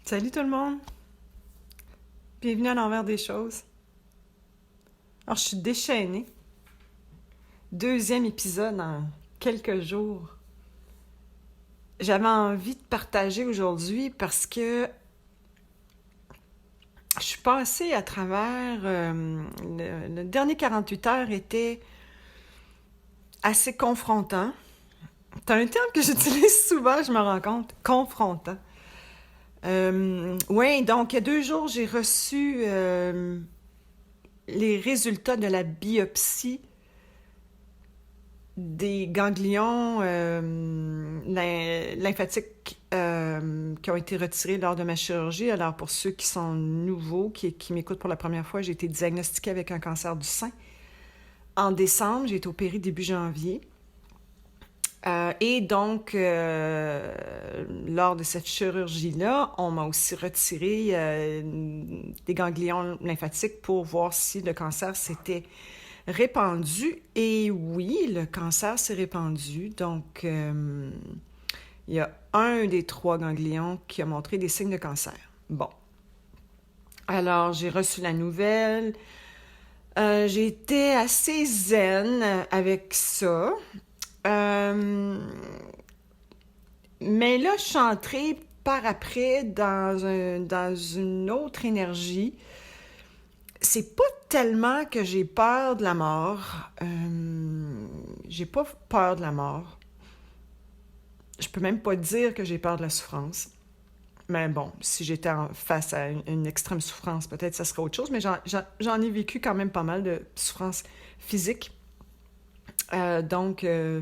Salut tout le monde! Bienvenue à l'envers des choses. Alors, je suis déchaînée. Deuxième épisode en quelques jours. J'avais envie de partager aujourd'hui parce que je suis passée à travers... le dernier 48 heures était assez confrontant. C'est un terme que j'utilise souvent, je me rends compte. Confrontant. Oui, donc il y a 2 jours, j'ai reçu les résultats de la biopsie des ganglions lymphatiques qui ont été retirés lors de ma chirurgie. Alors, pour ceux qui sont nouveaux, qui m'écoutent pour la première fois, j'ai été diagnostiquée avec un cancer du sein. En décembre, j'ai été opérée début janvier. Et donc, lors de cette chirurgie-là, on m'a aussi retiré des ganglions lymphatiques pour voir si le cancer s'était répandu. Et oui, le cancer s'est répandu. Donc, il y a un des 3 ganglions qui a montré des signes de cancer. Bon. Alors, j'ai reçu la nouvelle. J'ai été assez zen avec ça. Mais là, je suis entrée par après dans une autre énergie. C'est pas tellement que j'ai peur de la mort. J'ai pas peur de la mort. Je peux même pas dire que j'ai peur de la souffrance. Mais bon, si j'étais face à une extrême souffrance, peut-être ça serait autre chose. Mais j'en ai vécu quand même pas mal de souffrance physique. Donc, je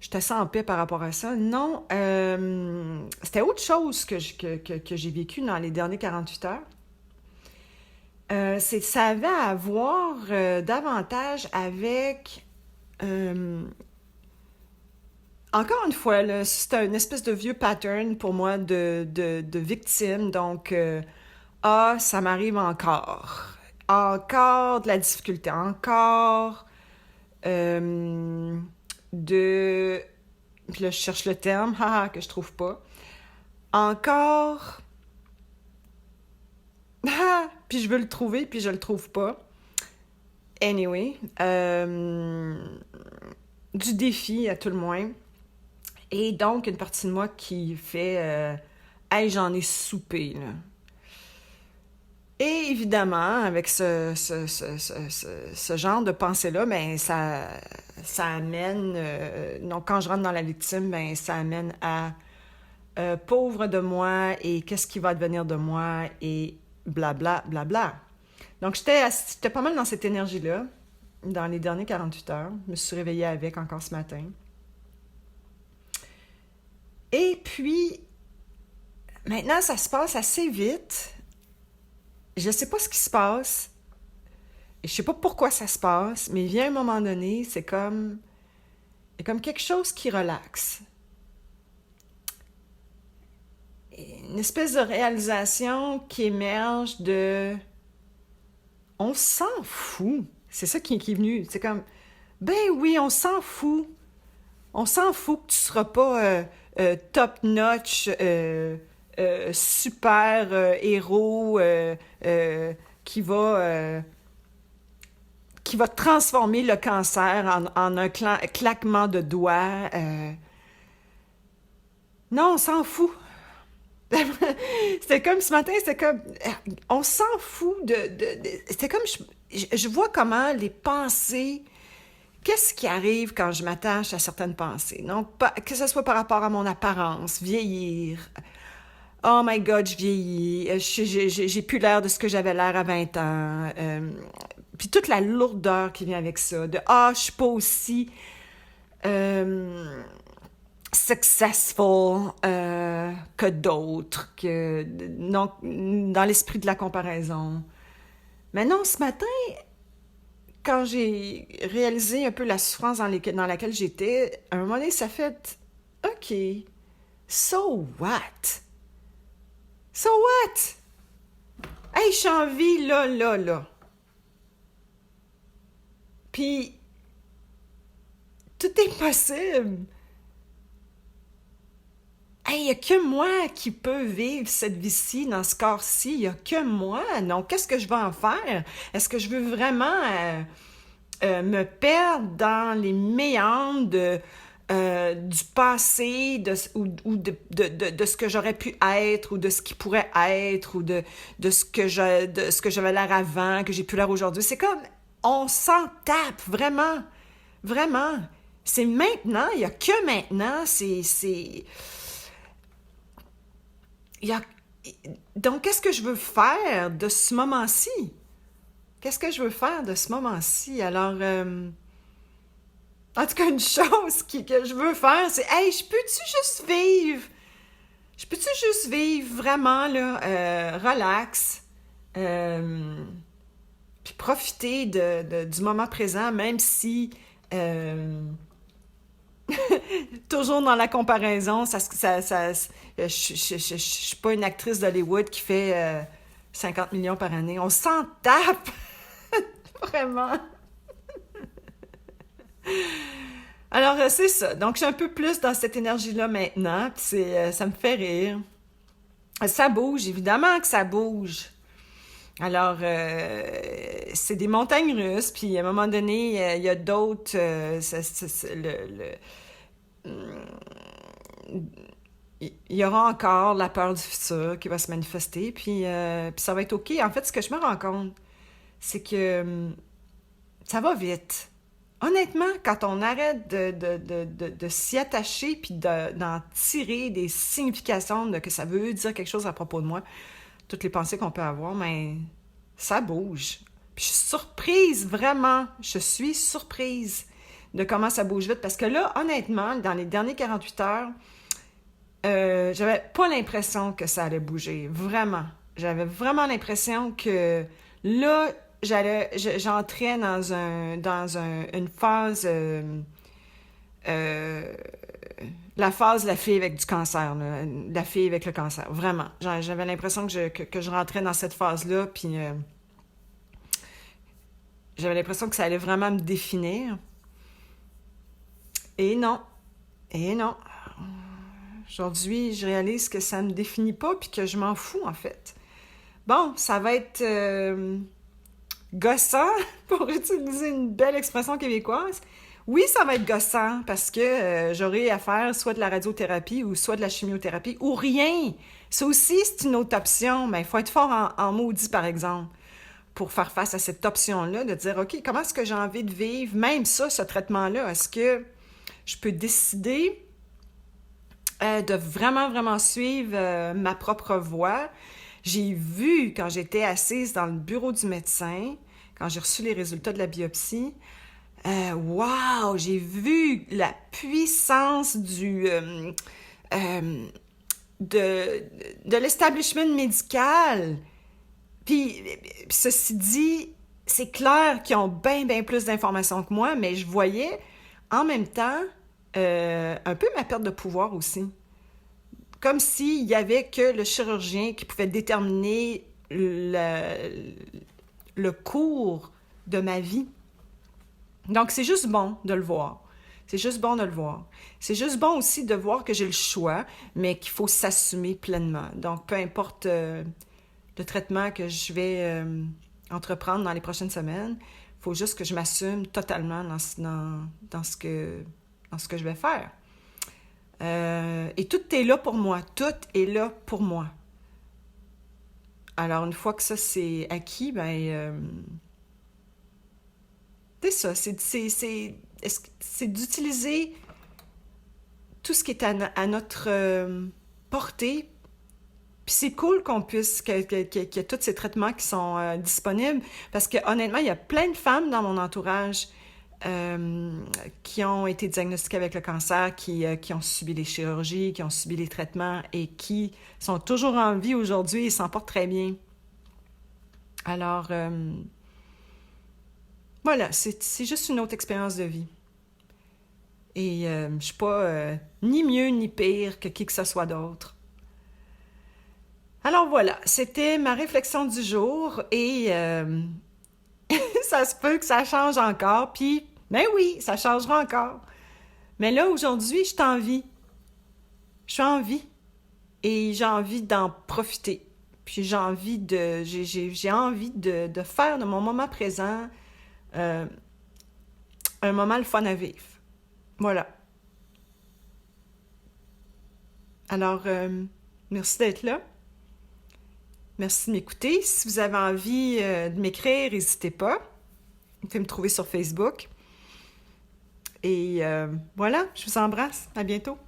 suis assez en paix par rapport à ça. Non, c'était autre chose que j'ai vécu dans les derniers 48 heures. Ça avait à voir davantage avec... encore une fois, là, c'est une espèce de vieux pattern pour moi de victime. Donc, ça m'arrive encore. Encore de la difficulté. Encore de... Puis là, je cherche le terme, que je trouve pas. Encore... puis je veux le trouver, puis je le trouve pas. Anyway, du défi à tout le moins. Et donc, une partie de moi qui fait hey, j'en ai soupé, là. Et évidemment, avec ce genre de pensée-là, ben, ça amène... donc, quand je rentre dans la victime, ben, ça amène à pauvre de moi et qu'est-ce qui va devenir de moi et blabla, blabla. Donc, j'étais pas mal dans cette énergie-là dans les derniers 48 heures. Je me suis réveillée avec encore ce matin. Et puis, maintenant, ça se passe assez vite. Je sais pas ce qui se passe. Et je sais pas pourquoi ça se passe, mais il vient un moment donné, c'est comme... Il y a comme quelque chose qui relaxe. Une espèce de réalisation qui émerge de... On s'en fout. C'est ça qui est venu. C'est comme... Ben oui, on s'en fout. On s'en fout que tu seras pas top-notch, super héros qui va transformer le cancer en un claquement de doigts. Non, on s'en fout. C'était comme ce matin, c'était comme... On s'en fout c'était comme... Je vois comment les pensées... Qu'est-ce qui arrive quand je m'attache à certaines pensées? Donc, que ce soit par rapport à mon apparence, vieillir. Oh my God, je vieillis. J'ai plus l'air de ce que j'avais l'air à 20 ans. Puis toute la lourdeur qui vient avec ça. Je suis pas aussi successful que d'autres. Donc, dans l'esprit de la comparaison. Mais non, ce matin, quand j'ai réalisé un peu la souffrance dans laquelle j'étais, à un moment donné, ça fait « OK, so what? So what? Hey, je suis en vie, là, là, là. » Puis, tout est possible. hey, il n'y a que moi qui peux vivre cette vie-ci, dans ce corps-ci, il n'y a que moi. Donc, qu'est-ce que je vais en faire? Est-ce que je veux vraiment me perdre dans les méandres du passé, ou de ce que j'aurais pu être, ou de ce qui pourrait être, ou de ce que j'avais l'air avant, que j'ai pu l'air aujourd'hui? C'est comme, on s'en tape, vraiment, vraiment. C'est maintenant, il n'y a que maintenant, il y a... Donc, qu'est-ce que je veux faire de ce moment-ci? Qu'est-ce que je veux faire de ce moment-ci? Alors, en tout cas, une chose que je veux faire, c'est, hey, je peux-tu juste vivre? Je peux-tu juste vivre vraiment, là, relax, puis profiter du moment présent, même si, toujours dans la comparaison, je suis pas une actrice d'Hollywood qui fait 50 millions par année. On s'en tape! Vraiment! Alors, c'est ça. Donc, je suis un peu plus dans cette énergie-là maintenant, puis ça me fait rire. Ça bouge, évidemment que ça bouge. Alors, c'est des montagnes russes, puis à un moment donné, il y a d'autres... il y aura encore la peur du futur qui va se manifester, puis ça va être OK. En fait, ce que je me rends compte, c'est que ça va vite. Honnêtement, quand on arrête de s'y attacher puis d'en tirer des significations de que ça veut dire quelque chose à propos de moi, toutes les pensées qu'on peut avoir, mais ça bouge. Puis je suis surprise, vraiment, je suis surprise de comment ça bouge vite. Parce que là, honnêtement, dans les dernières 48 heures, j'avais pas l'impression que ça allait bouger, vraiment. J'avais vraiment l'impression que là, j'entrais dans une phase, la phase de la fille avec du cancer, là, la fille avec le cancer, vraiment. J'avais l'impression que je rentrais dans cette phase-là, puis j'avais l'impression que ça allait vraiment me définir. Et non, et non. Aujourd'hui, je réalise que ça me définit pas, puis que je m'en fous, en fait. Bon, ça va être gossant, pour utiliser une belle expression québécoise. Oui, ça va être gossant, parce que j'aurai à faire soit de la radiothérapie, ou soit de la chimiothérapie, ou rien. Ça aussi, c'est une autre option, mais il faut être fort en maudit, par exemple, pour faire face à cette option-là, de dire, OK, comment est-ce que j'ai envie de vivre, même ça, ce traitement-là? Est-ce que je peux décider de vraiment, vraiment suivre ma propre voie? J'ai vu, quand j'étais assise dans le bureau du médecin, quand j'ai reçu les résultats de la biopsie, wow! J'ai vu la puissance de l'establishment médical. Puis, ceci dit, c'est clair qu'ils ont bien, bien plus d'informations que moi, mais je voyais en même temps un peu ma perte de pouvoir aussi. Comme s'il y avait que le chirurgien qui pouvait déterminer le cours de ma vie. Donc, c'est juste bon de le voir. C'est juste bon de le voir. C'est juste bon aussi de voir que j'ai le choix, mais qu'il faut s'assumer pleinement. Donc, peu importe le traitement que je vais entreprendre dans les prochaines semaines, il faut juste que je m'assume totalement dans ce que je vais faire. Et tout est là pour moi. Tout est là pour moi. Alors, une fois que ça, c'est acquis, c'est ça. C'est d'utiliser tout ce qui est à notre portée. Puis c'est cool qu'on puisse, qu'il y ait tous ces traitements qui sont disponibles. Parce que honnêtement, il y a plein de femmes dans mon entourage qui ont été diagnostiquées avec le cancer, qui ont subi les chirurgies, qui ont subi les traitements et qui sont toujours en vie aujourd'hui et s'en portent très bien. Alors, voilà, c'est juste une autre expérience de vie. Et je ne suis pas ni mieux ni pire que qui que ce soit d'autre. Alors voilà, c'était ma réflexion du jour et ça se peut que ça change encore, puis ben oui, ça changera encore. Mais là, aujourd'hui, je suis en vie. Je suis en vie. et j'ai envie d'en profiter. Puis j'ai envie de faire de mon moment présent euh, un moment le fun à vivre. Voilà. Alors, merci d'être là. Merci de m'écouter. Si vous avez envie de m'écrire, n'hésitez pas. Vous pouvez me trouver sur Facebook. Et voilà, je vous embrasse. À bientôt.